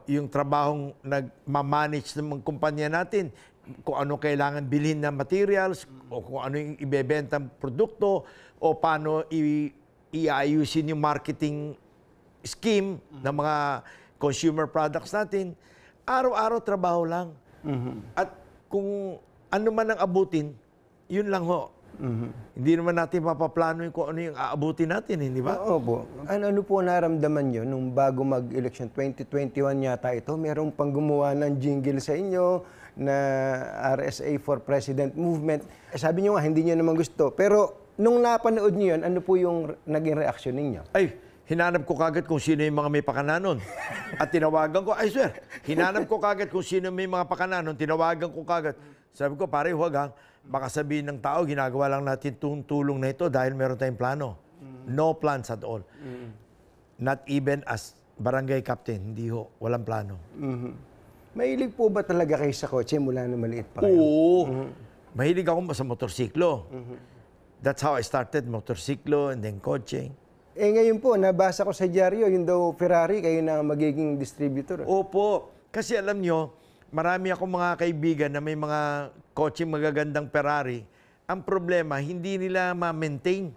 yung trabahong nagmamanage ng mga kumpanya natin, kung ano kailangan bilhin na materials, o kung ano yung ibebentang produkto, o paano iayusin yung marketing scheme ng mga consumer products natin. Araw-araw trabaho lang. At kung ano man ang abutin, yun lang ho. Hindi naman natin mapaplano kung ano yung aabutin natin, hindi ba? Oo po. Ano po naramdaman nyo nung bago mag-election 2021 yata ito? Merong pang gumawa ng jingle sa inyo na RSA for President Movement. Sabi nyo nga, hindi nyo naman gusto. Pero nung napanood nyo yun, ano po yung naging reaksyon ninyo? Ay, hinanap ko kagad kung sino yung mga may pakananon. At tinawagan ko, ay sir, hinanap ko kagad kung sino may mga pakananon, tinawagan ko kagad. Sabi ko, pare, huwag ha. Baka sabihin ng tao, ginagawa lang natin tulong na ito dahil meron tayong plano. No plans at all. Not even as barangay captain, hindi ho, walang plano. Mahilig po ba talaga kayo sa kotse mula na maliit pa kayo? Oo. Mahilig ako sa motorsiklo. That's how I started, motorsiklo and then kotse. Ngayon po, nabasa ko sa dyaryo, yung daw Ferrari, kayo na magiging distributor. Opo. Kasi alam nyo, marami akong mga kaibigan na may mga kotse magagandang Ferrari. Ang problema, hindi nila ma-maintain.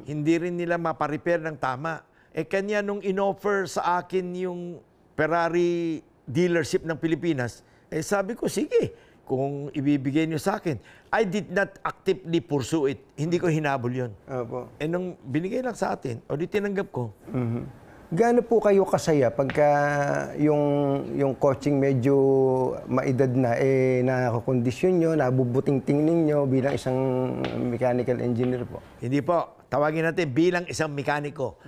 Hindi rin nila ma-repair ng tama. Kanya nung in-offer sa akin yung Ferrari dealership ng Pilipinas, sabi ko, sige, kung ibibigay nyo sa akin. I did not actively pursue it. Hindi ko hinabol yun. Opo. Nung binigay lang sa atin, o di tinanggap ko. Gaano po kayo kasaya pagka yung coaching medyo maedad na, nakakondisyon nyo, nabubuting-ting ninyo bilang isang mechanical engineer po? Hindi po. Tawagin natin bilang isang mekaniko.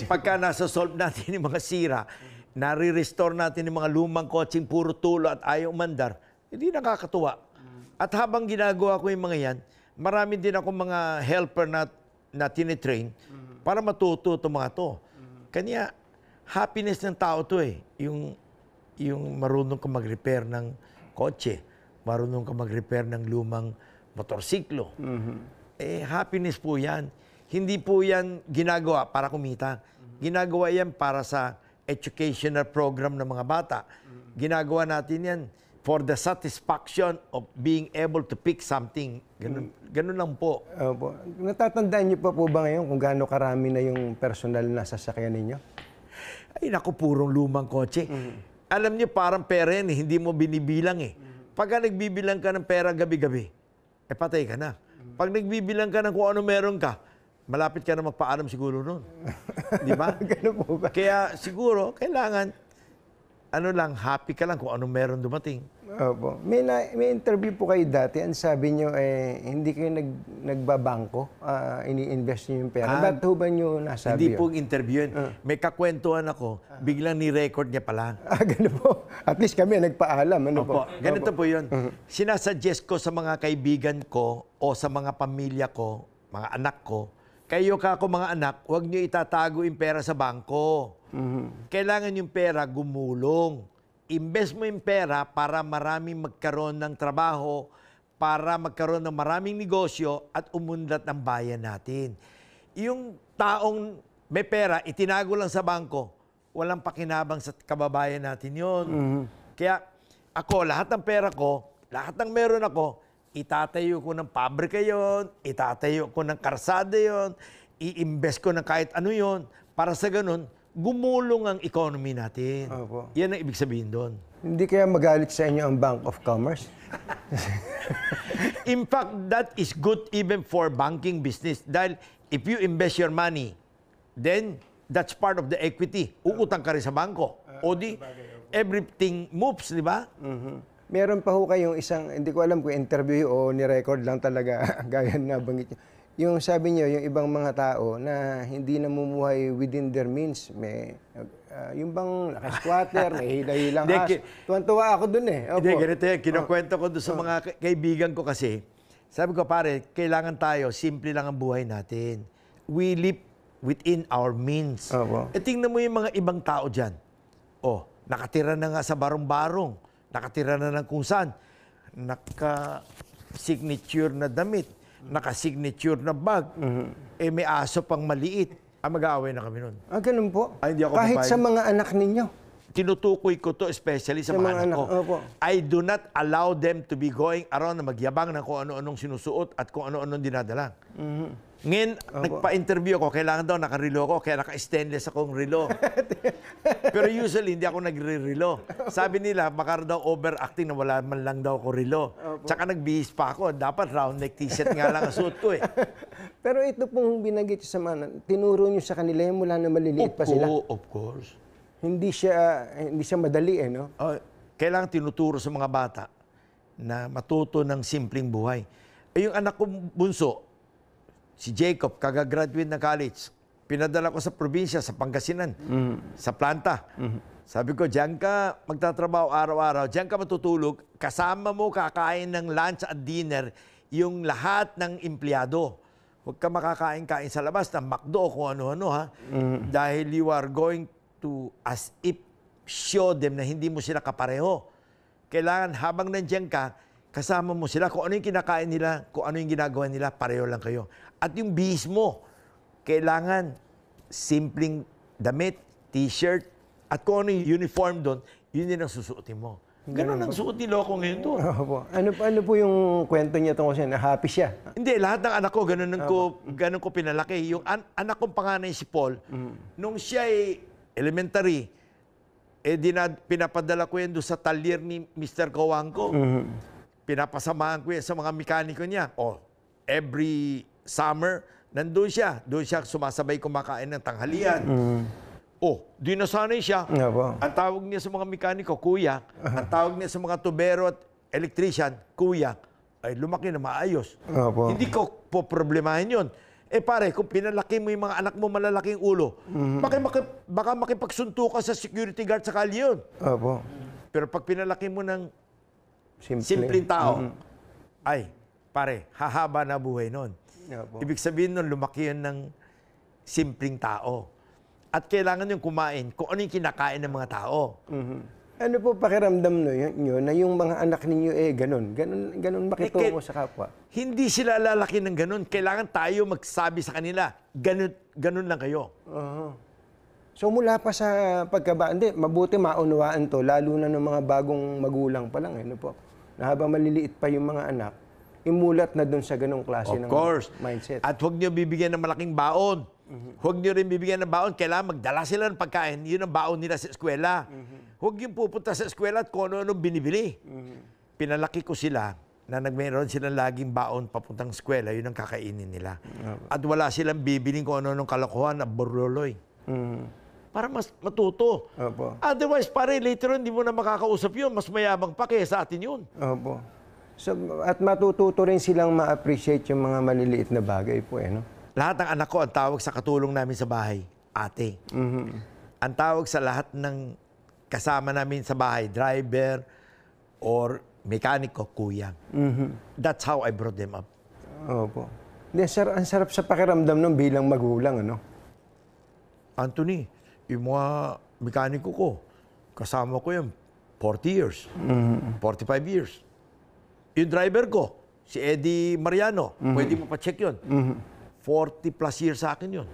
Pagka nasa-solve natin yung mga sira, nare-restore natin yung mga lumang coaching puro tulo at ayaw umandar, hindi nakakatuwa. At habang ginagawa ko yung mga yan, marami din ako mga helper na tinitrain para matuto itong mga to. Kanya, happiness ng tao to yung marunong ka mag-repair ng kotse, marunong ka mag-repair ng lumang motorsiklo. Happiness po yan. Hindi po yan ginagawa para kumita. Ginagawa yan para sa educational program ng mga bata. Ginagawa natin yan for the satisfaction of being able to pick something. Ganun lang po. Natatandaan niyo pa po ba ngayon kung gaano karami na yung personal na sasakyan ninyo? Ay, naku, purong lumang kotse. Alam niyo, parang pera yan, hindi mo binibilang Pagka nagbibilang ka ng pera gabi-gabi, patay ka na. Pag nagbibilang ka ng kung ano meron ka, malapit ka na magpaalam siguro nun. Di ba? Ganun po ba? Kaya siguro, kailangan happy ka lang kung anong meron dumating. Opo. May interview po kayo dati, ang sabi nyo, hindi kayo nagbabangko, ini-invest nyo yung pera. Ba't ho ba nyo nasabi Hindi po interview yun. May kakwentuhan ako, biglang ni-record niya pala. Ganun po. At least kami nagpaalam. Ano po? Ganito po yun. Sinasuggest ko sa mga kaibigan ko o sa mga pamilya ko, mga anak ko, kayo mga anak, huwag nyo itatago yung pera sa bangko. Kailangan yung pera gumulong. Invest mo yung pera para maraming magkaroon ng trabaho, para magkaroon ng maraming negosyo at umunlad ang bayan natin. Yung taong may pera, itinago lang sa bangko, walang pakinabang sa kababayan natin yun. Kaya ako, lahat ng pera ko, lahat ng meron ako, itatayo ko ng pabrika yon, itatayo ko ng karsada yon, i-invest ko ng kahit ano yon, para sa ganun, gumulong ang economy natin. Opo. Yan ang ibig sabihin doon. Hindi kaya magalit sa inyo ang Bank of Commerce? In fact, that is good even for banking business. Dahil if you invest your money, then that's part of the equity. Uutang ka rin sa bangko. O di, everything moves, di ba? Meron pa ho kayong isang, hindi ko alam kung interview o ni-record lang talaga, gaya na banggit nyo. Yung sabi nyo, yung ibang mga tao na hindi namumuhay within their means, may, yung bang naka-squatter, may hila-hilang tuwan-tuwa ako dun Hindi, ganito yan. Kinukwento ko dun sa mga kaibigan ko kasi. Sabi ko, pare, kailangan tayo, simple lang ang buhay natin. We live within our means. Tingnan mo yung mga ibang tao dyan. Nakatira na nga sa barong-barong. Nakatira na ng kung saan. Naka-signature na damit. Naka-signature na bag. May aso pang maliit. Mag-aaway na kami nun. Ganun po? Hindi ako kahit papayag. sa mga anak ninyo? tinutukoy ko to especially sa mga anak ko. Opo. I do not allow them to be going around na magyabang ng kung ano-anong sinusuot at kung ano-anong dinadala. Ngayon, nagpa-interview ako, kailangan daw nakarelo ako, kaya naka-stainless akong relo. Pero usually, hindi ako nagre-relo. Sabi nila, baka daw overacting na wala man lang daw ako relo. Tsaka nagbihis pa ako, dapat round neck t-shirt nga lang ang suot ko eh. Pero ito pong binanggit sa mga, tinuro nyo sa kanila yung mula na maliliit pa sila. Of course. Hindi siya madali eh, no? Kailangan tinuturo sa mga bata na matuto ng simpleng buhay. Yung anak kong bunso, si Jacob, kagagraduate ng college, pinadala ko sa probinsya, sa Pangasinan, sa planta. Sabi ko, diyan ka magtatrabaho araw-araw, diyan ka matutulog, kasama mo kakain ng lunch at dinner yung lahat ng empleyado. Huwag ka makakain-kain sa labas ng McDo o kung ano-ano, ha? Dahil you are going to, as if, show them na hindi mo sila kapareho. Kailangan habang nandiyan ka, kasama mo sila, kung ano yung kinakain nila, kung ano yung ginagawa nila, pareho lang kayo. At yung bihis mo, kailangan simpleng damit, t-shirt, at kung ano yung uniform doon, yun din ang susuotin mo. Ganun ang suot ni Loco ngayon doon. Ano po yung kwento niya tungkol siya? Na happy siya? Hindi, lahat ng anak ko, ganun ko pinalaki. Yung anak kong panganay si Paul, nung siya ay elementary, pinapadala ko yan doon sa talyer ni Mr. Kawangko. Pinapasamahan ko yan sa mga mekaniko niya. Every summer, nandun siya. Doon siya sumasabay kumakain ng tanghalian. Di nasanay siya. Ang tawag niya sa mga mekaniko, kuya. Ang tawag niya sa mga tubero at electrician, kuya. Ay, lumaki na maayos. Hindi ko po problemahin yun. Pare, kung pinalaki mo yung mga anak mo malalaking ulo, baka makipagsunto ka sa security guard sa kalye yun. Pero pag pinalaki mo ng simpleng tao, ay, pare, hahaba na buhay nun. Ibig sabihin nun, lumaki yun ng simpleng tao. At kailangan yung kumain kung ano yung kinakain ng mga tao. Ano po pakiramdam nyo na yung mga anak ninyo ganun makitungo sa kapwa? Hindi sila lalaki ng ganun. Kailangan tayo magsabi sa kanila, ganun lang kayo. So mula pa sa pagkabata, mabuti maunawaan to, lalo na ng mga bagong magulang pa lang. Ano po? Na habang maliliit pa yung mga anak, imulat na dun sa ganung klase ng mindset. At huwag niyo bibigyan ng malaking baon. Huwag niyo rin bibigyan ng baon. Kailangan magdala sila ng pagkain. Yun ang baon nila sa eskwela. Huwag yung pupunta sa eskwela at kung ano-ano binibili. Pinalaki ko sila na meron silang laging baon papuntang eskwela. Yun ang kakainin nila. At wala silang bibiling kung ano-anong kalokohan na borloloy. Para mas matuto. Otherwise, pare, later on, hindi mo na makakausap yun. Mas mayabang pa kaya sa atin yun. So, at matututo rin silang ma-appreciate yung mga maliliit na bagay po, no? Lahat ng anak ko, ang tawag sa katulong namin sa bahay, ate. Ang tawag sa lahat ng kasama namin sa bahay, driver or mekaniko, kuya. That's how I brought them up. Ang sarap sa pakiramdam nung bilang magulang, ano? Anthony, yung mga mekaniko ko, kasama ko yung 40 years, 45 years. Yung driver ko, si Eddie Mariano, pwede mo pa-check yun. 40 plus years sa akin yun.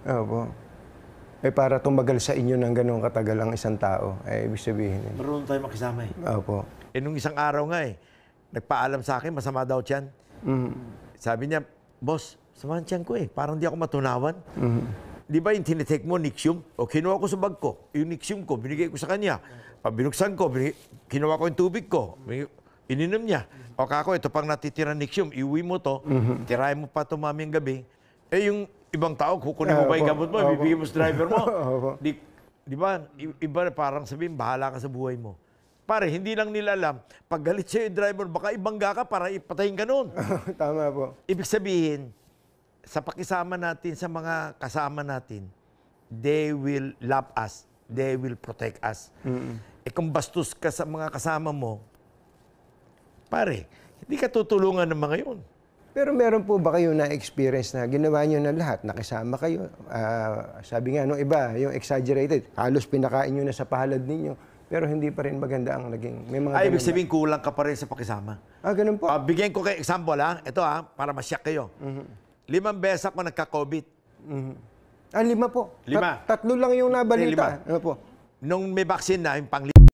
Para tumagal sa inyo ng ganun katagal ang isang tao, ibig sabihin. Marunong tayo makisama eh. Nung isang araw nga nagpaalam sa akin, masama daw tiyan. Sabi niya, boss, samahan tiyan ko eh. Parang di ako matunawan. Di ba yung tinitake mo, Nexium? O kinuha ko sa bag ko. Yung Nexium ko, binigay ko sa kanya. Binuksan ko, kinuha ko yung tubig ko. Ininom niya. O kako, ito pang natitira Nexium. Iuwi mo to. Tirahin mo pa ito mamayang gabi. Yung ibang tao, kukunin mo ba yung gamot mo? Bibigyan mo sa driver mo. Di ba? Iba parang sabihin, bahala ka sa buhay mo. Pare, hindi lang nila alam, pag galit sa'yo yung driver, baka ibangga ka para ipatayin ka noon. Tama po. Ibig sabihin, sa pakisama natin, sa mga kasama natin, they will love us. They will protect us. Kung bastos ka sa mga kasama mo, pare, hindi ka tutulungan ng mga yun. Pero meron po ba kayo na-experience na ginawa nyo na lahat, nakisama kayo? Sabi nga nung iba, yung exaggerated, halos pinakain nyo na sa palad ninyo, pero hindi pa rin maganda ang naging... May mga ibig sabihin, kulang ka pa rin sa pakisama. Ganun po. Bigyan ko kayo example, ha? Ito, para masyak kayo. 5 beses ako nagka-COVID. 5 po. 5. 3 lang yung nabalita. Ano po? nung may vaccine na, yung